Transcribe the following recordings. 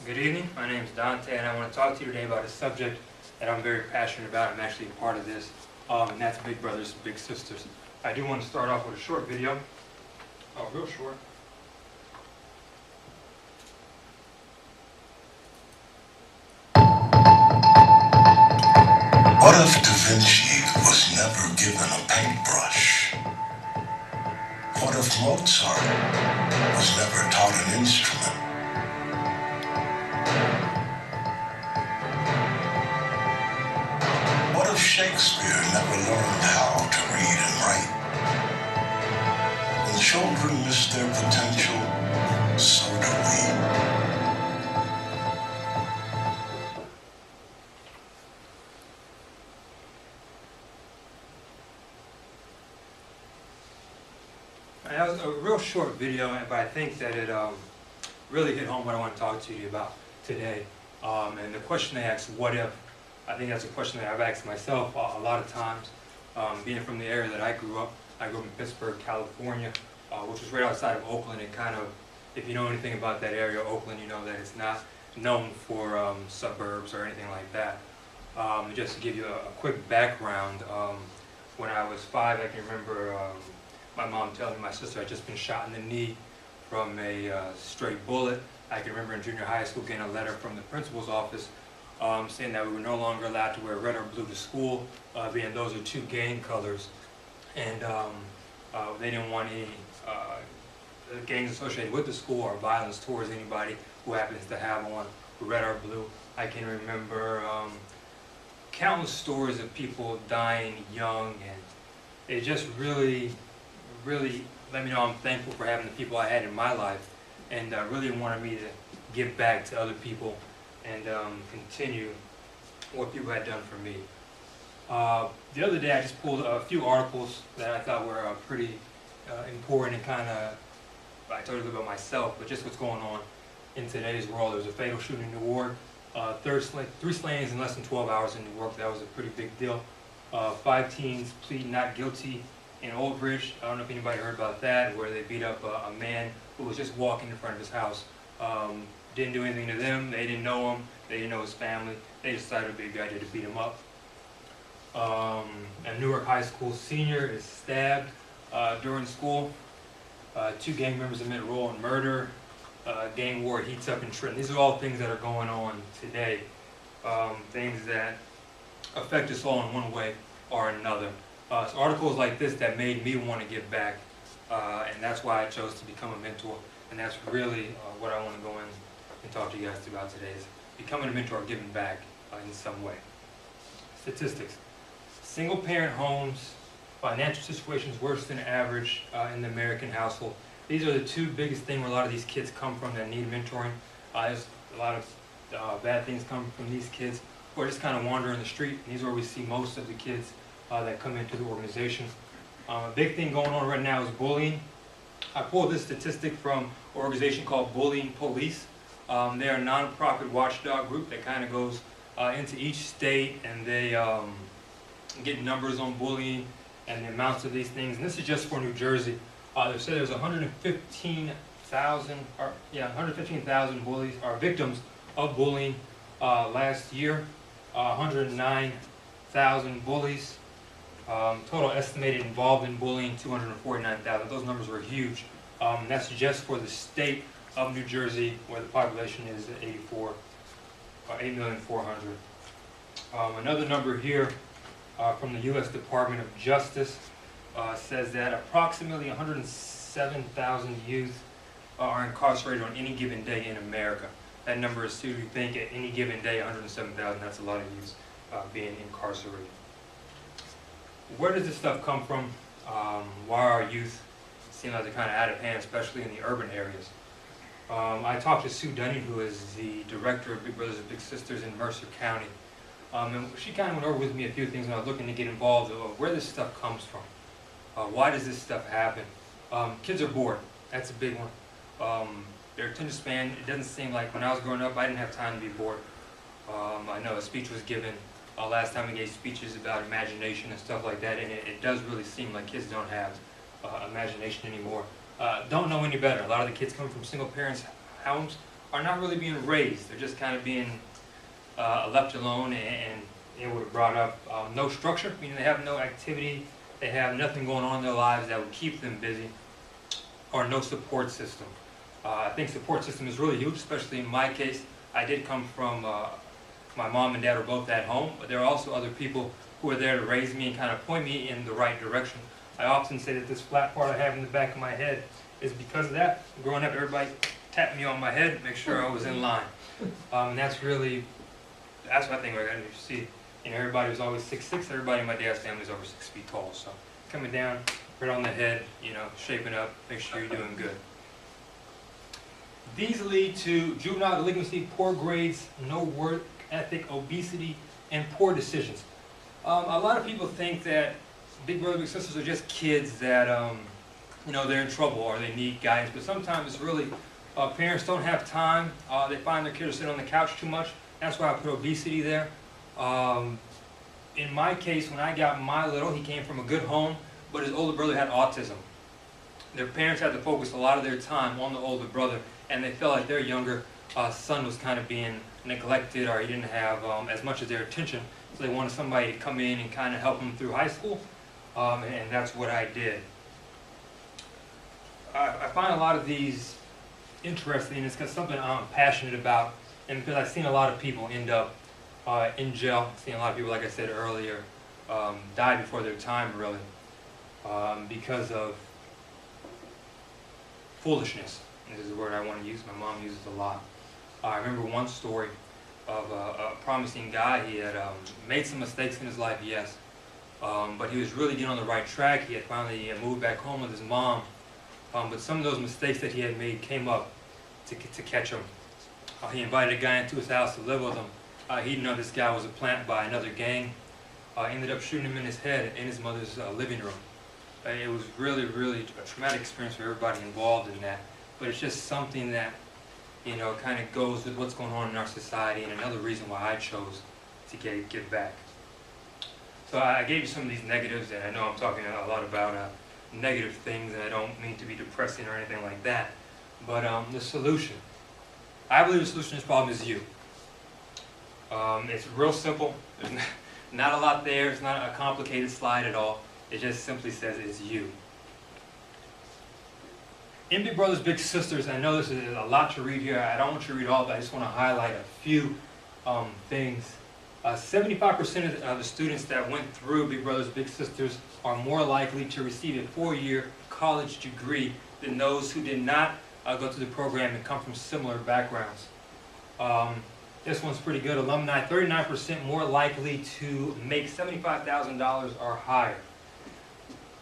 Good evening, my name is Dante and I want to talk to you today about a subject that I'm very passionate about. I'm actually a part of this, and that's Big Brothers, Big Sisters. I do want to start off with a short video, real short. What if Da Vinci was never given a paintbrush? What if Mozart was never taught an instrument? What if Shakespeare never learned how to read and write? When children miss their potential, so do we. That was a real short video, but I think that it really hit home what I want to talk to you about today. And the question they asked, what if? I think that's a question that I've asked myself a lot of times. Being from the area that I grew up in Pittsburgh, California, which was right outside of Oakland. And kind of, if you know anything about that area, Oakland, you know that it's not known for suburbs or anything like that. Just to give you a quick background, when I was 5, I can remember my mom telling me my sister had just been shot in the knee from a stray bullet. I can remember in junior high school getting a letter from the principal's office saying that we were no longer allowed to wear red or blue to school, being those are 2 gang colors, and they didn't want any gangs associated with the school or violence towards anybody who happens to have on red or blue. I can remember countless stories of people dying young, and it just really let me know I'm thankful for having the people I had in my life, and really wanted me to give back to other people and continue what people had done for me. The other day I just pulled a few articles that I thought were pretty important, and kind of, I told you a little bit about myself, but just what's going on in today's world. There was a fatal shooting in Newark, 3 slayings in less than 12 hours in Newark. That was a pretty big deal. 5 teens plead not guilty in Old Bridge. I don't know if anybody heard about that, where they beat up a man who was just walking in front of his house. Didn't do anything to them, they didn't know him, they didn't know his family, they decided it would be a good idea to beat him up. A Newark High School senior is stabbed during school. 2 gang members admit role in murder. Gang war heats up in Trenton. These are all things that are going on today. Things that affect us all in one way or another. It's articles like this that made me want to give back, and that's why I chose to become a mentor, and that's really what I want to go in and talk to you guys about today, is becoming a mentor or giving back in some way. Statistics. Single parent homes, financial situations worse than average in the American household. These are the 2 biggest things where a lot of these kids come from that need mentoring. There's a lot of bad things come from these kids, or just kind of wandering the street, and these are where we see most of the kids that come into the organization. A big thing going on right now is bullying. I pulled this statistic from an organization called Bullying Police. They're a non-profit watchdog group that kind of goes into each state, and they get numbers on bullying and the amounts of these things. And this is just for New Jersey. They said there's 115,000 bullies or victims of bullying last year. 109,000 bullies. Total estimated involved in bullying, 249,000. Those numbers were huge. That's just for the state of New Jersey, where the population is 8,400,000. Another number here from the U.S. Department of Justice says that approximately 107,000 youth are incarcerated on any given day in America. That number is, to think, at any given day, 107,000. That's a lot of youth being incarcerated. Where does this stuff come from? Why are our youth seem like they're kind of out of hand, especially in the urban areas? I talked to Sue Dunning, who is the director of Big Brothers and Big Sisters in Mercer County. And she kind of went over with me a few things when I was looking to get involved of where this stuff comes from. Why does this stuff happen? Kids are bored. That's a big one. Their attention span, it doesn't seem like, when I was growing up, I didn't have time to be bored. I know a speech was given last time we gave speeches about imagination and stuff like that, and it does really seem like kids don't have imagination anymore. Don't know any better. A lot of the kids come from single parents homes are not really being raised. They're just kind of being left alone, and they were brought up no structure, meaning they have no activity, they have nothing going on in their lives that would keep them busy, or no support system. I think support system is really huge, especially in my case. I did come from, my mom and dad were both at home, but there are also other people who are there to raise me and kind of point me in the right direction. I often say that this flat part I have in the back of my head is because of that. Growing up, everybody tapped me on my head, make sure I was in line. And that's what I think we're going to see. You know, everybody was always 6'6", everybody in my dad's family is over 6 feet tall. So coming down, right on the head, you know, shaping up, make sure you're doing good. These lead to juvenile delinquency, poor grades, no work ethic, obesity, and poor decisions. A lot of people think that big brother, big sisters are just kids that, you know, they're in trouble or they need guidance. But sometimes it's really, parents don't have time. They find their kids sitting on the couch too much. That's why I put obesity there. In my case, when I got my little, he came from a good home, but his older brother had autism. Their parents had to focus a lot of their time on the older brother, and they felt like their younger son was kind of being neglected, or he didn't have as much of their attention. So they wanted somebody to come in and kind of help him through high school, and that's what I did. I find a lot of these interesting. It's because something I'm passionate about, and because I've seen a lot of people end up in jail. I've seen a lot of people, like I said earlier, die before their time, really, because of foolishness. This is a word I want to use. My mom uses a lot. I remember one story of a promising guy. He had made some mistakes in his life, yes, but he was really getting on the right track. He had finally moved back home with his mom, but some of those mistakes that he had made came up to catch him. He invited a guy into his house to live with him. He didn't know this guy was a plant by another gang. Ended up shooting him in his head in his mother's living room. It was really, really a traumatic experience for everybody involved in that. But it's just something that, you know, kind of goes with what's going on in our society, and another reason why I chose to give back. So I gave you some of these negatives, and I know I'm talking a lot about negative things, and I don't mean to be depressing or anything like that. But the solution. I believe the solution to this problem is you. It's real simple. There's not a lot there. It's not a complicated slide at all. It just simply says it's you. In Big Brothers Big Sisters, I know this is a lot to read here. I don't want you to read all, but I just want to highlight a few things. 75% of the students that went through Big Brothers Big Sisters are more likely to receive a 4-year college degree than those who did not go through the program and come from similar backgrounds. This one's pretty good. Alumni, 39% more likely to make $75,000 or higher.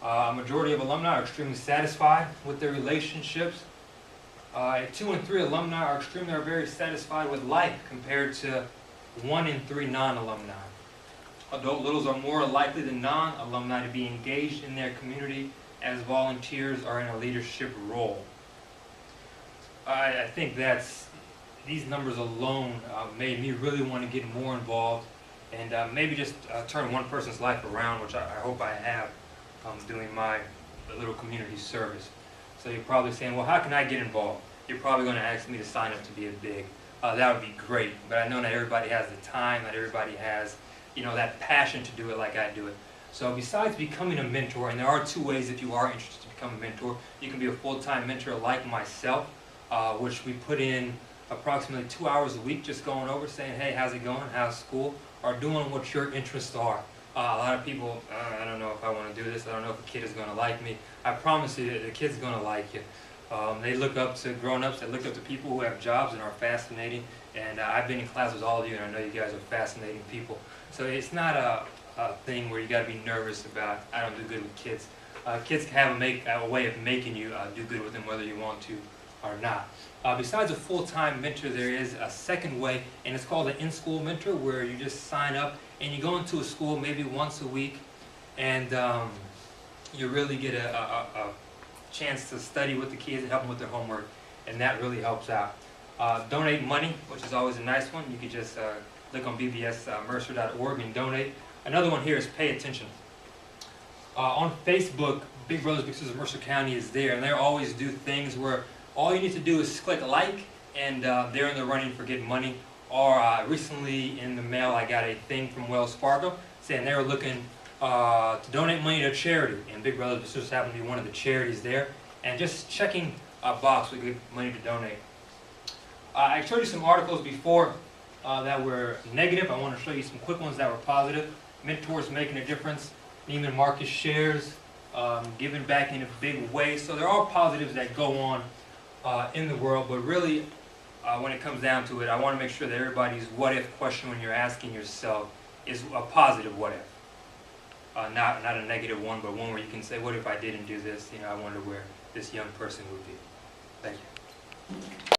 A majority of alumni are extremely satisfied with their relationships. 2 in 3 alumni are very satisfied with life compared to 1 in 3 non-alumni. Adult littles are more likely than non-alumni to be engaged in their community as volunteers or in a leadership role. I think these numbers alone made me really want to get more involved and maybe just turn one person's life around, which I hope I have doing my little community service. So you're probably saying, well, how can I get involved? You're probably going to ask me to sign up to be a big. That would be great, but I know not everybody has the time, not everybody has, you know, that passion to do it like I do it. So besides becoming a mentor, and there are 2 ways if you are interested to become a mentor. You can be a full-time mentor like myself, which we put in approximately 2 hours a week just going over, saying, hey, how's it going, how's school, or doing what your interests are. A lot of people, I don't know if I want to do this, I don't know if a kid is going to like me. I promise you that the kid's going to like you. They look up to grown-ups, they look up to people who have jobs and are fascinating, and I've been in class with all of you, and I know you guys are fascinating people. So it's not a thing where you got to be nervous about, I don't do good with kids. Kids can have a way of making you do good with them whether you want to or not. Besides a full-time mentor, there is a second way, and it's called an in-school mentor, where you just sign up and you go into a school maybe once a week, and you really get a chance to study with the kids and help them with their homework, and that really helps out. Donate money, which is always a nice one. You can just click on bbsmercer.org and donate. Another one here is pay attention. On Facebook, Big Brothers Big Sisters of Mercer County is there, and they always do things where all you need to do is click like and they're in the running for getting money. Or recently in the mail I got a thing from Wells Fargo saying they were looking to donate money to a charity, and Big Brother just happened to be one of the charities there, and just checking a box with good money to donate. I showed you some articles before that were negative. I want to show you some quick ones that were positive. Mentors making a difference, Neiman Marcus shares, giving back in a big way. So there are positives that go on in the world, but really when it comes down to it, I want to make sure that everybody's what if question when you're asking yourself is a positive what if. Not a negative one, but one where you can say, what if I didn't do this? You know, I wonder where this young person would be. Thank you.